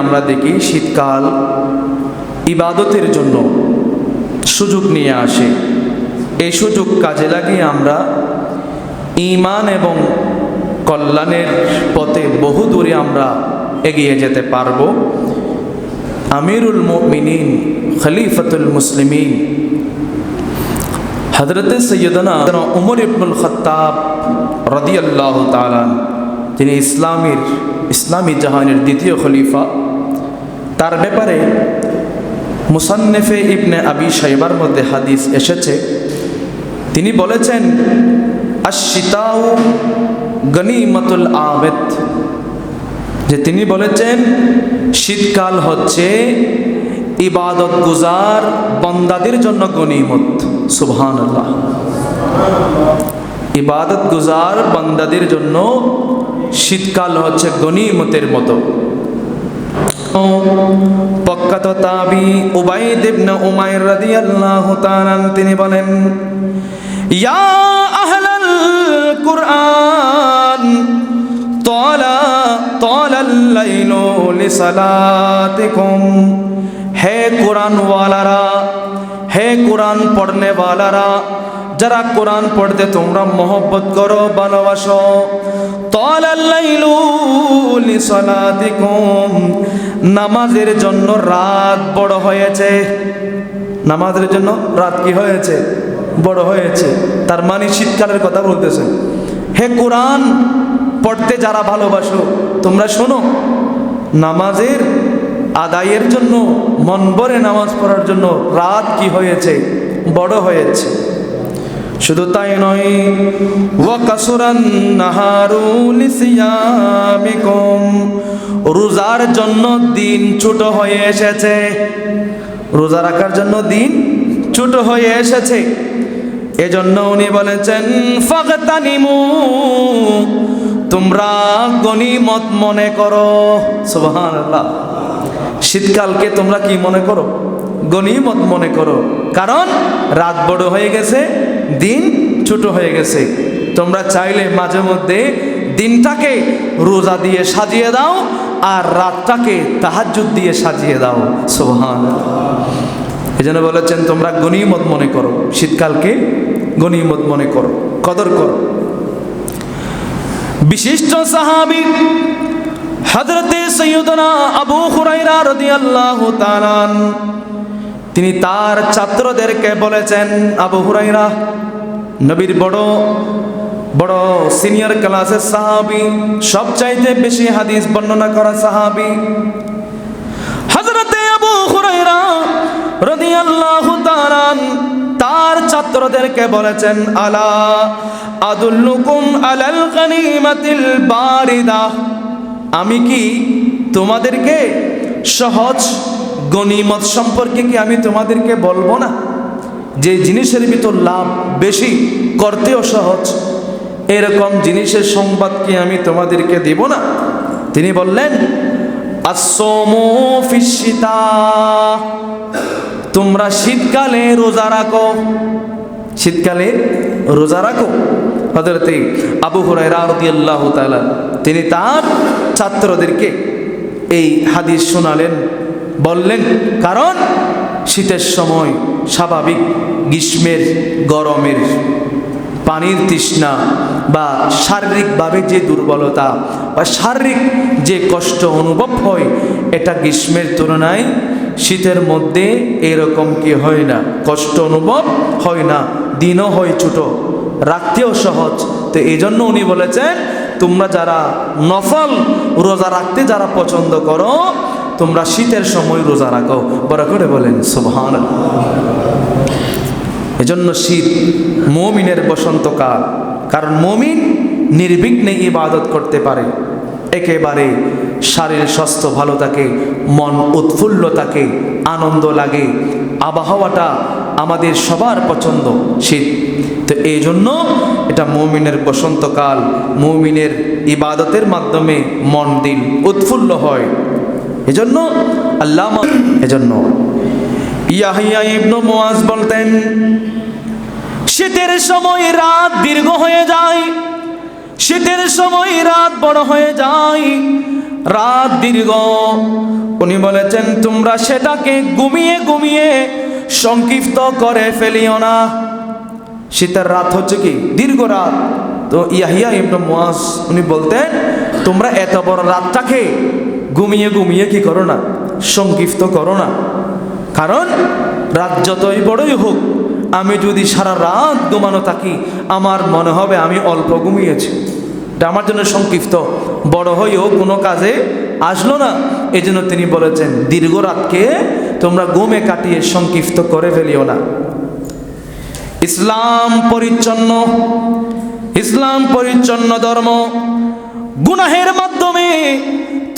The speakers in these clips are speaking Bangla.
আমরা দেখি শীতকাল ইবাদতের জন্য সুযোগ নিয়ে আসে। এই সুযোগ কাজে লাগিয়ে আমরা ঈমান এবং কল্যাণের পথে বহু দূরে আমরা এগিয়ে যেতে পারবো। আমিরুল মুমিনিন খলিফাতুল মুসলিমিন হযরত সৈয়দনা উমর ইবনুল খাত্তাব রাদিয়াল্লাহু তাআলা, যিনি ইসলামী জাহানের দ্বিতীয় খলিফা, তার ব্যাপারে মুসান্নিফে ইবনে আবি শাইবার মধ্যে হাদিস এসেছে। তিনি বলেছেন, আশ-শিতাউ গনিমাতুল আবিদ, যে তিনি বলেছেন শীতকাল হচ্ছে ইবাদত গুজার বান্দাদের জন্য গনিমত। সুবহানাল্লাহ। ইবাদত গুজার বান্দাদের জন্য শীতকাল হচ্ছে গনিমতের মতো। প্রখ্যাত তাবী উবাইদ ইবনে উমাইর রাদিয়াল্লাহু তাআলা তিনি বলেন, ইয়া আহলাল কুরআন তালাল লাইলু লিসালাতিকুম, হে কুরআন ওয়ালারা, হে কুরআন পড়নে ওয়ালারা, যারা কোরআন পড়তে তোমরা মহব্বত করো, ভালোবাসো। তালাল লাইলু লিসালাতিকুম, নামাজের জন্য রাত বড় হয়েছে। নামাজের জন্য রাত কি হয়েছে? বড় হয়েছে। তার মানে শীতকালের কথা বলতেছেন। হে কোরআন পড়তে যারা ভালোবাসো, তোমরা শোনো, নামাজের আদায়ের জন্য, মন ভরে নামাজ পড়ার জন্য রাত কি হয়েছে? বড় হয়েছে। শুধু তাই নয়, ওয়া কাসুরান নাহারু লিসিয়ামিকুম, রোজার জন্য দিন ছোট হয়ে এসেছে। রোজা রাখার জন্য দিন ছোট হয়ে এসেছে। এজন্য উনি বলেছেন, ফাগতানিমু, তোমরা গনিমত মনে করো। সুবহানাল্লাহ। শীতকালকে তোমরা কি মনে করো? গনিমত মনে করো। কারণ রাত বড় হয়ে গেছে, দিন ছোট হয়ে গেছে। তোমরা চাইলে মাঝে মধ্যে দিনটাকে রোজা দিয়ে সাজিয়ে দাও, আর রাতটাকে তাহাজ্জুদ দিয়ে সাজিয়ে দাও। সুবহানাল্লাহ। এজন্য বলেছেন তোমরা গনিমত মনে করো, শীতকালকে গনিমত মনে করো, কদর করো। বিশিষ্ট সাহাবী হযরতে সাইয়্যিদুনা আবু হুরায়রা রাদিয়াল্লাহু তাআলা, তিনি তার ছাত্রদেরকে বলেছেন, আবু হুরায়রা নবীর বড় সিনিয়র ক্লাসের সাহাবী, সবচাইতে বেশি হাদিস বর্ণনা করা সাহাবী। হযরতে আবু হুরায়রা রাদিয়াল্লাহু তাআলা তার ছাত্রদেরকে বলেছেন, আলা আদুল্লুকুম আলাল গনিমাতিল বারিদা, আমি কি তোমাদেরকে সহজ গনিমত সম্পর্কে কি আমি তোমাদেরকে বলবো না? যে জিনিসের ভিতর লাভ বেশি, করতেও সহজ, এরকম জিনিসের সংবাদ কি আমি তোমাদেরকে দিব না? তিনি বললেন, আসসমু ফিশশিতা, তোমরা শীতকালে রোজা রাখো। শীতকালে রোজা রাখো। হযরতে আবু হুরায়রা রাদিয়াল্লাহু তাআলা তিনি তার ছাত্রদেরকে এই হাদিস শোনালেন, বললেন, কারণ শীতের সময় স্বাভাবিক গ্রীষ্মের গরমের পানির তৃষ্ণা বা শারীরিকভাবে যে দুর্বলতা বা শারীরিক যে কষ্ট অনুভব হয়, এটা গ্রীষ্মের তুলনায় শীতের মধ্যে এরকম কি হয় না, কষ্ট অনুভব হয় না, দিনও হয় ছোট, রাখতেও সহজ। তো এই জন্য উনি বলেছেন, তোমরা যারা নফল রোজা রাখতে যারা পছন্দ করো, তোমরা শীতের সময় রোজা রাখো। বড় করে বলেন সুবহানাল্লাহ। এজন্য শীত মুমিনের বসন্তকাল। কারণ মুমিন নির্বিঘ্নে ইবাদত করতে পারে, একেবারে শারীর স্বাস্থ্য ভালো থাকে, মন উৎফুল্ল থাকে, আনন্দ লাগে। আবহাওয়াটা আমাদের সবার পছন্দ শীত। তো এই জন্য এটা মুমিনের বসন্তকাল। মুমিনের ইবাদতের মাধ্যমে মন দিল উৎফুল্ল হয়। এজন্য এজন্য ইয়াহইয়া ইবনে মুআজ বলতেন, শীতের সময় রাত দীর্ঘ হয়ে যায়, শীতের সময় রাত বড় হয়ে যায়, রাত দীর্ঘ, উনি বলেছেন তোমরা সেটাকে ঘুমিয়ে ঘুমিয়ে সংক্ষিপ্ত করে ফেলিও না। শীতের রাত হচ্ছে কি দীর্ঘ রাত। তো ইয়াহিয়া ইবনে মুআজ উনি বলতেন তোমরা এত বড় রাতটাকে ঘুমিয়ে ঘুমিয়ে কি করো না, সংক্ষিপ্ত করো না। কারণ রাত যতই বড়ই হোক, আমি যদি সারা রাত ঘুমানো থাকি আমার মনে হবে আমি অল্প ঘুমিয়েছি, এটা আমার জন্য সংক্ষিপ্ত, বড় হয়েও কোনো কাজে আসলো না। এই জন্য তিনি বলেছেন দীর্ঘ রাতকে তোমরা ঘুমে কাটিয়ে সংক্ষিপ্ত করে ফেলিও না। ইসলাম পরিচ্ছন্ন, ইসলাম পরিচ্ছন্ন ধর্ম। গুনাহের মাধ্যমে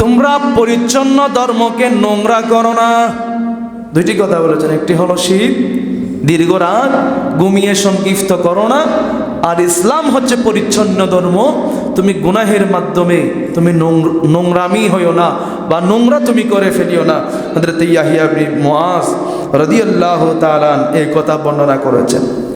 তোমরা পরিচ্ছন্ন ধর্মকে নোংরা করো না। দুইটি কথা বলেছেন, একটি হলো শীত, দীর্ঘ রাত ঘুমিয়ে সংক্ষিপ্ত করো না। আর ইসলাম হচ্ছে পরিচ্ছন্ন ধর্ম, তুমি গুনাহের মাধ্যমে তুমি নোংরামি হইও না বা নোংরা তুমি করে ফেলিও না। হযরত ইয়াহিয়া ইবনে মুআজ রাদিয়াল্লাহু তাআলা এই কথা বর্ণনা করেছেন।